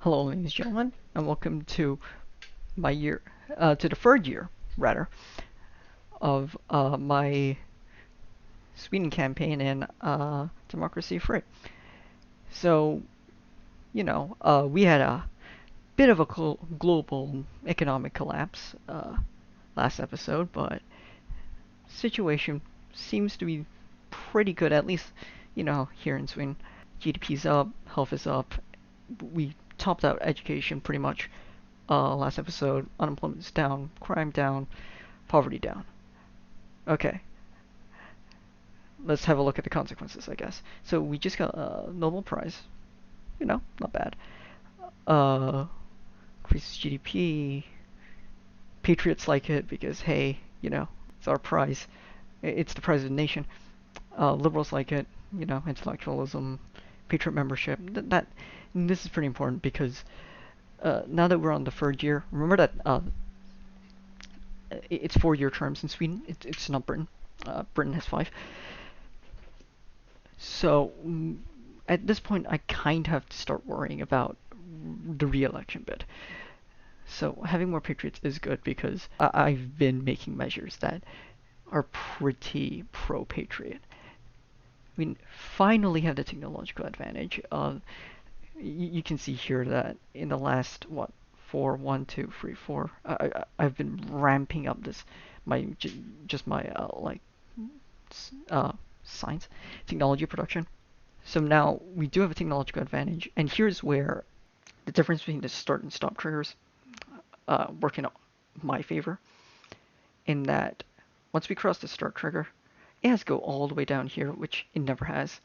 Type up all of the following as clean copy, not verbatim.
Hello, ladies and gentlemen, and welcome to my year, to the third year, rather, of my Sweden campaign in Democracy Free. So, we had a bit of a global economic collapse last episode, but situation seems to be pretty good, at least, here in Sweden. GDP's up, health is up. We topped out education pretty much last episode. Unemployment's down, crime down, poverty down. Okay, let's have a look at the consequences, I guess. So we just got a Nobel Prize. Not bad. Uh, Increases GDP. Patriots like it because, hey, it's our prize. It's the prize of the nation. Liberals like it. Intellectualism, patriot membership. This is pretty important because now that we're on the third year, remember that it's 4-year terms in Sweden. It's not Britain. Britain has 5. So at this point, I kind of have to start worrying about the re-election bit. So having more patriots is good because I've been making measures that are pretty pro-patriot. I mean, finally have the technological advantage. You can see here that in the last what 4, 1, 2, 3, 4, I've been ramping up this my just my uh, science technology production. So now we do have a technological advantage, and here's where the difference between the start and stop triggers work in my favor. In that, once we cross the start trigger, it has to go all the way down here, which it never has,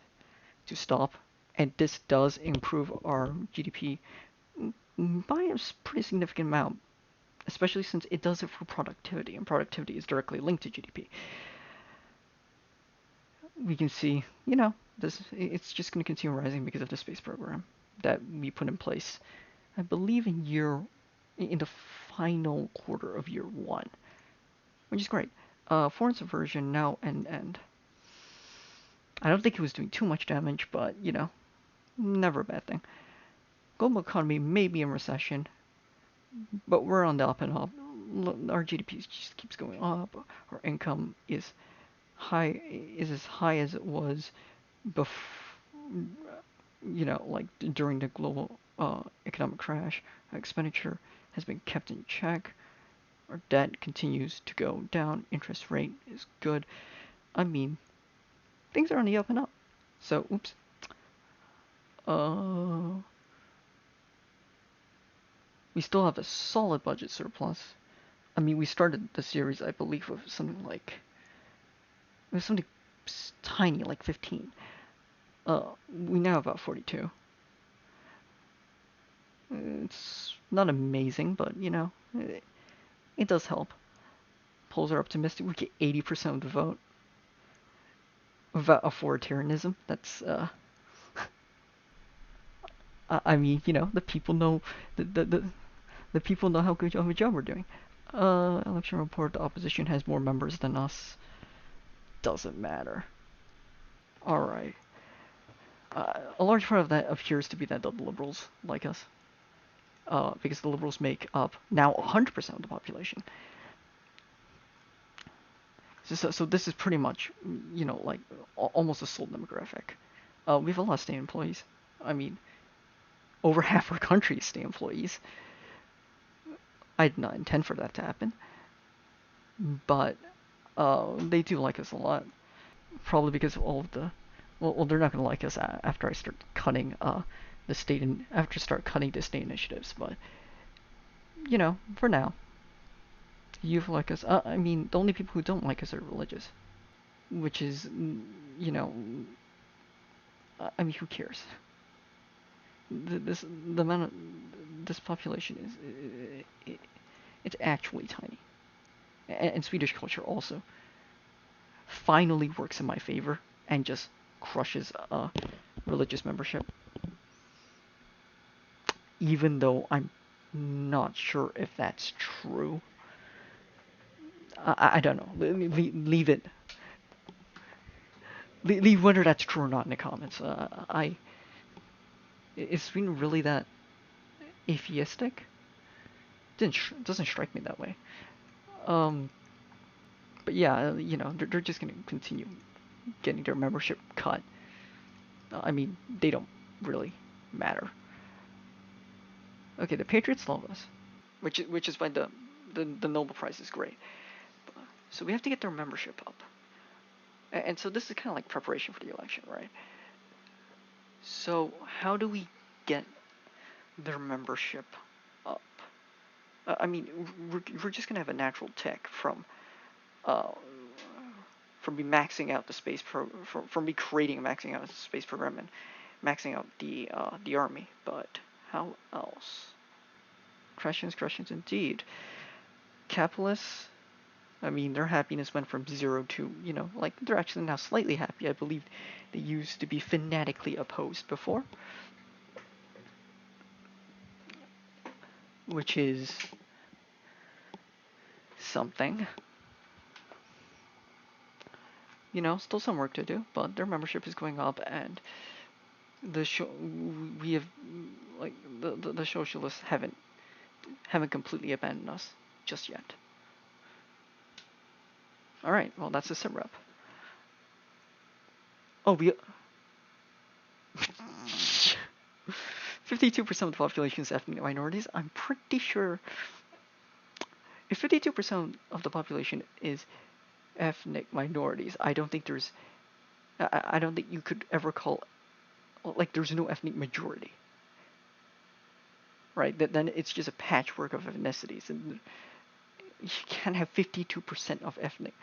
to stop. And this does improve our GDP by a pretty significant amount, especially since it does it for productivity, and productivity is directly linked to GDP. We can see, it's just going to continue rising because of the space program that we put in place, I believe in the final quarter of year 1, which is great. Foreign subversion now and I don't think it was doing too much damage, but never a bad thing. Global economy may be in recession, but we're on the up and up. Our GDP just keeps going up. Our income is as high as it was before, like during the global economic crash. Our expenditure has been kept in check. Our debt continues to go down. Interest rate is good. I mean, things are on the up and up. So, oops. We still have a solid budget surplus. I mean, we started the series, I believe, with something like it was something tiny, like 15. We now have about 42. It's not amazing, but it does help. Polls are optimistic. We get 80% of the vote without authoritarianism. That's I mean, the people know the people know how good of a job we're doing. Election report: the opposition has more members than us. Doesn't matter. All right. A large part of that appears to be that the liberals like us, because the liberals make up now 100% of the population. So this is pretty much, like almost a sole demographic. We have a lot of state employees. I mean, over half our country is state employees. I did not intend for that to happen, but they do like us a lot. Probably because of all of the, well, they're not gonna like us after I start cutting the state and after start cutting the state initiatives. But for now, you like us. I mean, the only people who don't like us are religious, which is, I mean, who cares? The amount of this population it's actually tiny, and Swedish culture also finally works in my favor and just crushes religious membership, even though I'm not sure if that's true. I don't know. Leave it. Leave whether that's true or not in the comments. Is Sweden really that? atheistic. Doesn't strike me that way. But yeah, you know, they're just gonna continue getting their membership cut. I mean, they don't really matter. Okay, the Patriots love us, which is why the Nobel Prize is great. So we have to get their membership up, and so this is kind of like preparation for the election, right? So how do we get their membership up? I mean, we're just gonna have a natural tick uh, from me maxing out the space from me creating and maxing out the space program and maxing out the army. But how else? Questions indeed. Capitalists, I mean, their happiness went from 0 to, you know, like, they're actually now slightly happy. I believe they used to be fanatically opposed before, which is something. You know, still some work to do, but their membership is going up, and the show we have, like, the socialists haven't completely abandoned us just yet. All right, well, that's a sit rep. Oh, we 52% of the population is ethnic minorities. I'm pretty sure if 52% of the population is ethnic minorities, I don't think I don't think you could ever call, like, there's no ethnic majority, right? Then it's just a patchwork of ethnicities, and you can't have 52% of ethnic.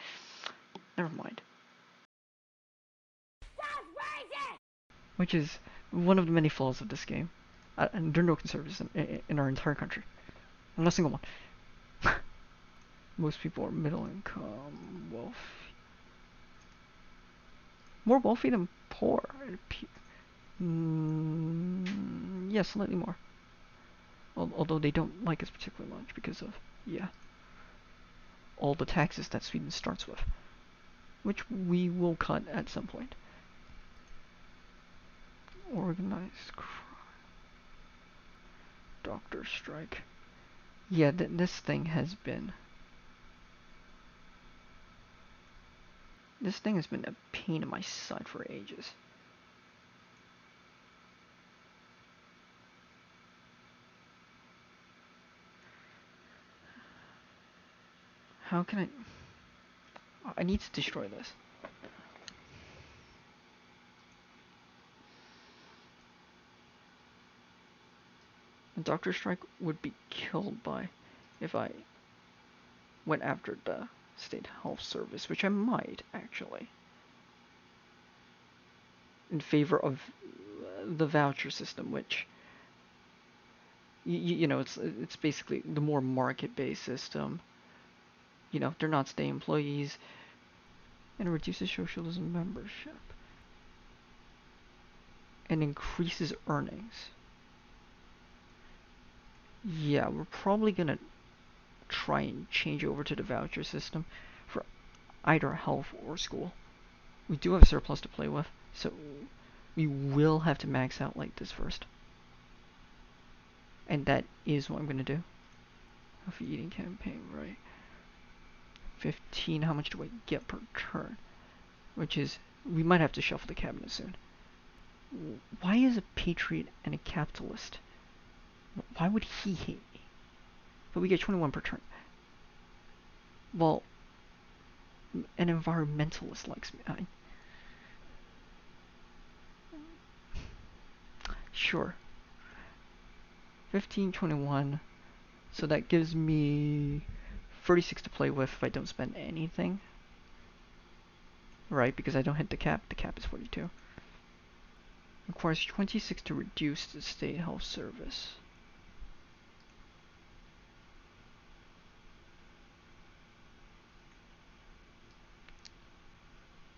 Never mind. Which is one of the many flaws of this game. And there are no conservatives in our entire country. Not a single one. Most people are middle income, wealthy. More wealthy than poor. Yeah, slightly more. Although they don't like us particularly much because of, yeah, all the taxes that Sweden starts with. Which we will cut at some point. Organized crime. Doctor strike. Yeah, this thing has been... This thing has been a pain in my side for ages. How can I need to destroy this. A doctor strike would be killed by if I went after the state health service, which I might actually, in favor of the voucher system, which you know, it's basically the more market-based system. You know, they're not state employees, and it reduces socialism membership and increases earnings. Yeah, we're probably gonna try and change over to the voucher system for either health or school. We do have a surplus to play with, so we will have to max out like this first. And that is what I'm gonna do. Healthy eating campaign, right? 15, how much do I get per turn? Which is, we might have to shuffle the cabinet soon. Why is a patriot and a capitalist? Why would he hate me? But we get 21 per turn. Well, an environmentalist likes me. Sure. 15, 21. So that gives me 36 to play with if I don't spend anything. Right, because I don't hit the cap. The cap is 42. Requires 26 to reduce the state health service.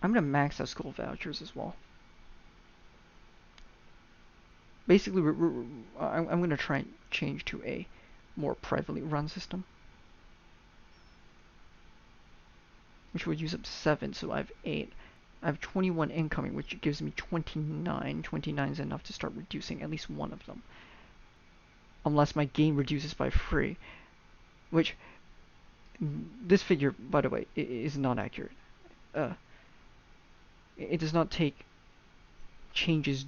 I'm gonna max out school vouchers as well. Basically, I'm gonna try and change to a more privately run system, which would use up 7, so I have 8. I have 21 incoming, which gives me 29. 29 is enough to start reducing at least one of them. unless my gain reduces by 3, which this figure, by the way, is not accurate. It does not take changes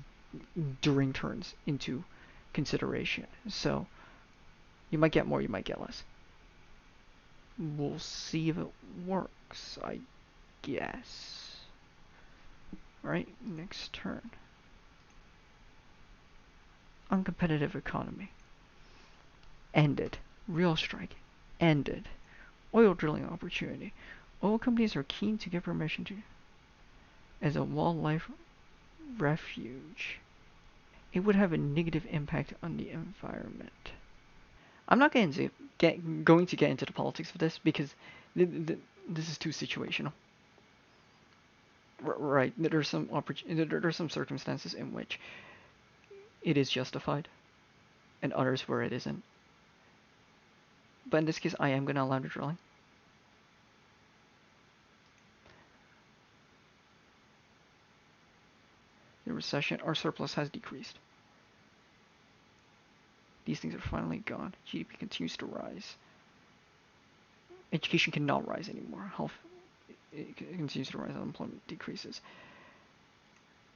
during turns into consideration. So you might get more, you might get less. We'll see if it works, I guess. Alright, next turn. Uncompetitive economy. Ended. Real strike. Ended. Oil drilling opportunity. Oil companies are keen to get permission to as a wildlife refuge. It would have a negative impact on the environment. I'm not going to get into the politics of this because this is too situational. Right, there's some circumstances in which it is justified, and others where it isn't. But in this case, I am going to allow the drilling. The recession, our surplus has decreased. These things are finally gone. GDP continues to rise. Education cannot rise anymore. Health it continues to rise. Unemployment decreases.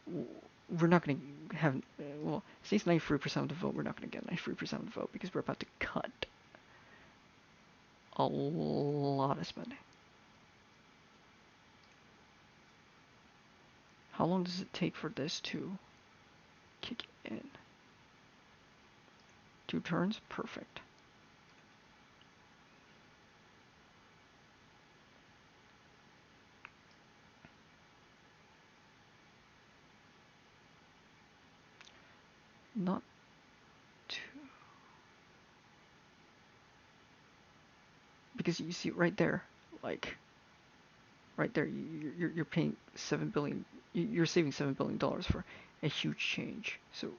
We're not going to have, well, since 93% of the vote, we're not going to get 93% of the vote because we're about to cut a lot of spending. How long does it take for this to kick in? 2 turns? Perfect. Not too... Because you see right there, like, right there, you're paying $7 billion, you're saving $7 billion for a huge change. So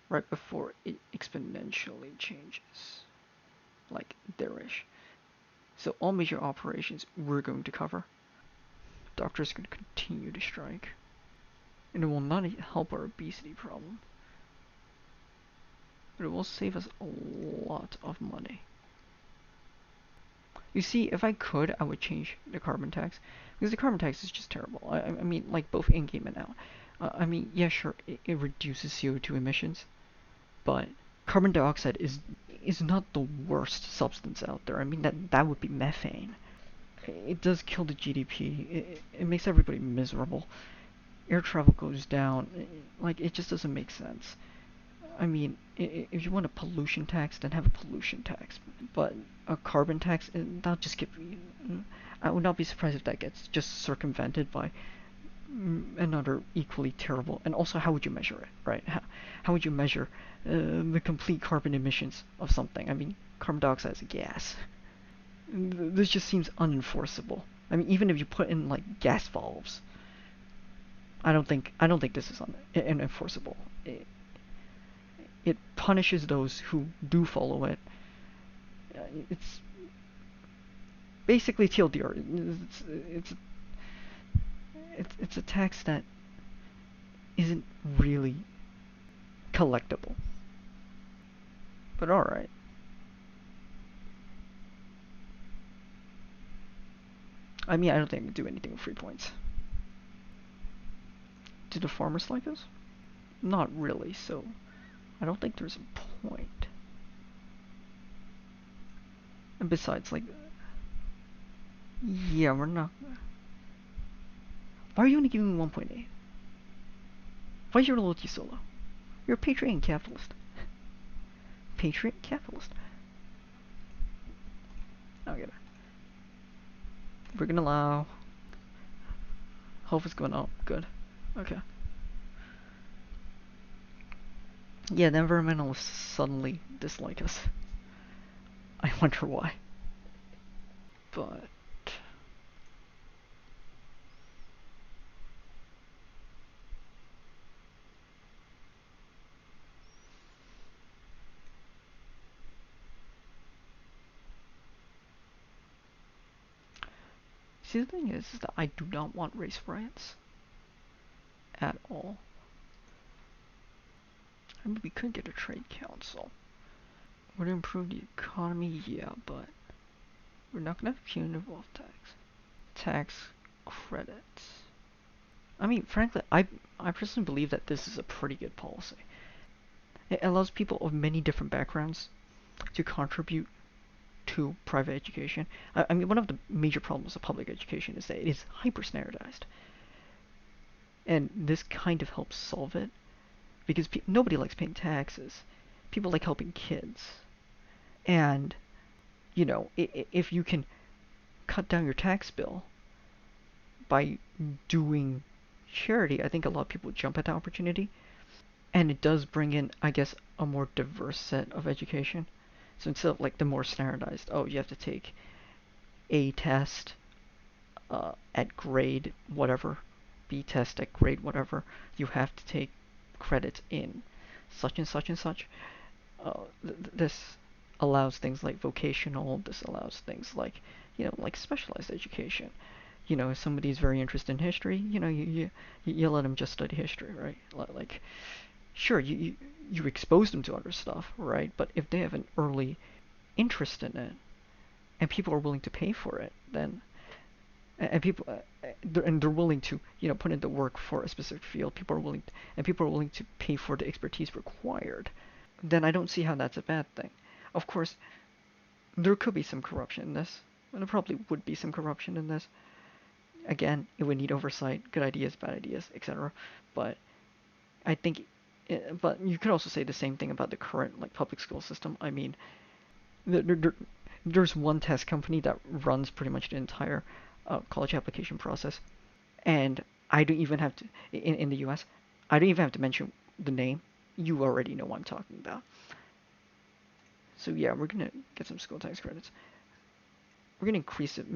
right before it exponentially changes, like there-ish. So all major operations we're going to cover. Doctors are going to continue to strike. And it will not help our obesity problem. But it will save us a lot of money. You see, if I could, I would change the carbon tax. Because the carbon tax is just terrible. I mean, like both in-game and out. I mean, yeah, sure, it reduces CO2 emissions. But carbon dioxide is not the worst substance out there. I mean, that would be methane. It does kill the GDP. It makes everybody miserable. Air travel goes down. Like, it just doesn't make sense. I mean, if you want a pollution tax, then have a pollution tax. But a carbon tax, that'll just get... I would not be surprised if that gets just circumvented by another equally terrible... And also, how would you measure it, right? How would you measure the complete carbon emissions of something? I mean, carbon dioxide is a gas. This just seems unenforceable. I mean, even if you put in, like, gas valves, I don't think this is unenforceable. It punishes those who do follow it. It's basically TLDR. It's a tax that isn't really collectible. But alright. I mean, I don't think I can do anything with free points. Do the farmers like us? Not really, so I don't think there's a point. And besides, like, yeah, we're not... Why are you only giving me 1.8? Why is your loyalty so low? You're a patriot capitalist. Patriot capitalist. Okay. We're gonna allow... Health is going up. Good. Okay. Yeah, the environmentalists suddenly dislike us. I wonder why. But... See, the thing is that I do not want race riots. At all. I mean, we could get a trade council. Would it improve the economy? Yeah, but we're not gonna have punitive wealth tax. Tax credits. I mean, frankly, I personally believe that this is a pretty good policy. It allows people of many different backgrounds to contribute to private education. I mean, one of the major problems of public education is that it is hyper standardized. And this kind of helps solve it because nobody likes paying taxes. People like helping kids. And, you know, if you can cut down your tax bill by doing charity, I think a lot of people would jump at that opportunity. And it does bring in, I guess, a more diverse set of education. So instead of like the more standardized, oh, you have to take A test at grade whatever, B test at grade whatever, you have to take credits in such and such and such. This allows things like vocational. This allows things like, you know, like specialized education. You know, if somebody's very interested in history, you know, you let them just study history, right? Like, sure, you expose them to other stuff, right? But if they have an early interest in it, and people are willing to pay for it, then and people and they're willing to, you know, put in the work for a specific field. People are willing to pay for the expertise required. Then I don't see how that's a bad thing. Of course, there could be some corruption in this. And there probably would be some corruption in this. Again, it would need oversight, good ideas, bad ideas, etc. But I think, but you could also say the same thing about the current like public school system. I mean, there's one test company that runs pretty much the entire college application process, and I don't even have to in the U.S. I don't even have to mention the name. You already know what I'm talking about. So yeah, we're gonna get some school tax credits. We're gonna increase it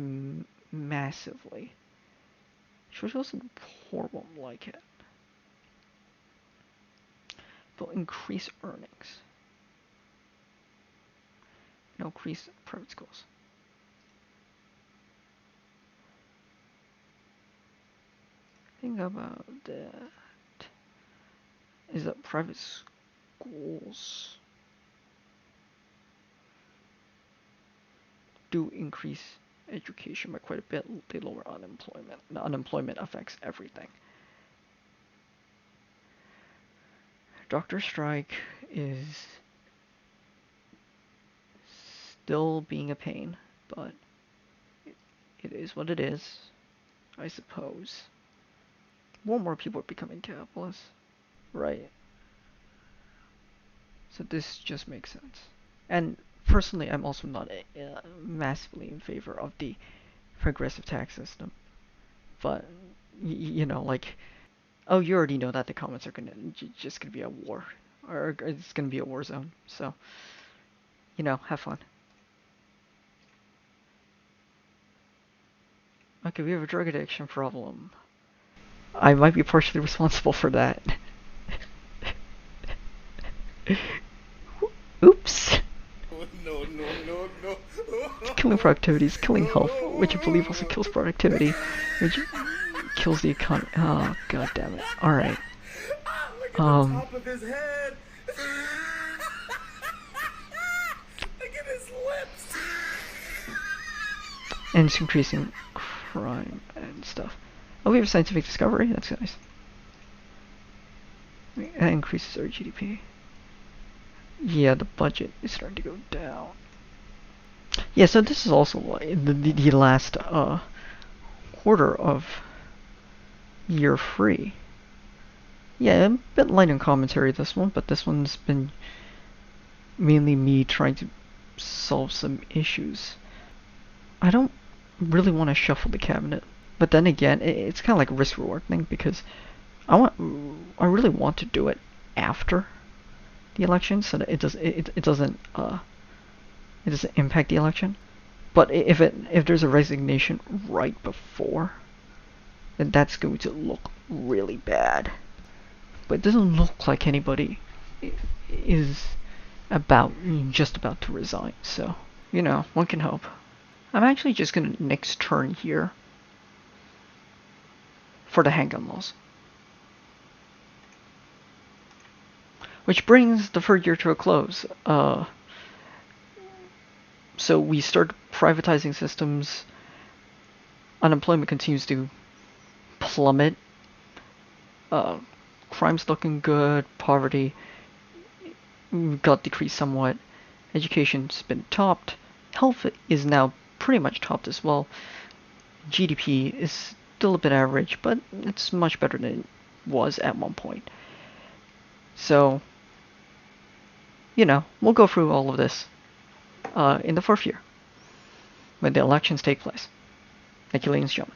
massively. Shows us the poor won't like it. They'll increase earnings. And increase private schools. Think about that. Is that private schools do increase education by quite a bit. They lower unemployment. The unemployment affects everything. Doctor strike is still being a pain, but it is what it is, I suppose. More and more people are becoming capitalists, right? So this just makes sense. And personally, I'm also not massively in favor of the progressive tax system. But, you know, like, oh, you already know that the comments are just gonna be a war. Or it's gonna be a war zone. So, you know, have fun. Okay, we have a drug addiction problem. I might be partially responsible for that. Oops. No, no, no, no. Killing productivity is killing health, which I believe also kills productivity, which kills the economy. Oh, god damn it. Alright. Look at the top of his head. Look at his lips. And it's increasing crime and stuff. Oh, we have scientific discovery. That's nice. That increases our GDP. Yeah, the budget is starting to go down. Yeah, so this is also like the last quarter of year 3. Yeah, a bit light in commentary this one, but this one's been mainly me trying to solve some issues. I don't really want to shuffle the cabinet, but then again, it's kind of like a risk-reward thing because I really want to do it after the election so that it doesn't impact the election. But if there's a resignation right before, then that's going to look really bad. But it doesn't look like anybody is just about to resign. So, you know, one can hope. I'm actually just gonna next turn here for the handgun laws. Which brings the third year to a close. So we start privatizing systems. Unemployment continues to plummet. Crime's looking good. Poverty got decreased somewhat. Education's been topped. Health is now pretty much topped as well. GDP is still a bit average, but it's much better than it was at one point. So, we'll go through all of this in the fourth year when the elections take place. Thank you, ladies and gentlemen.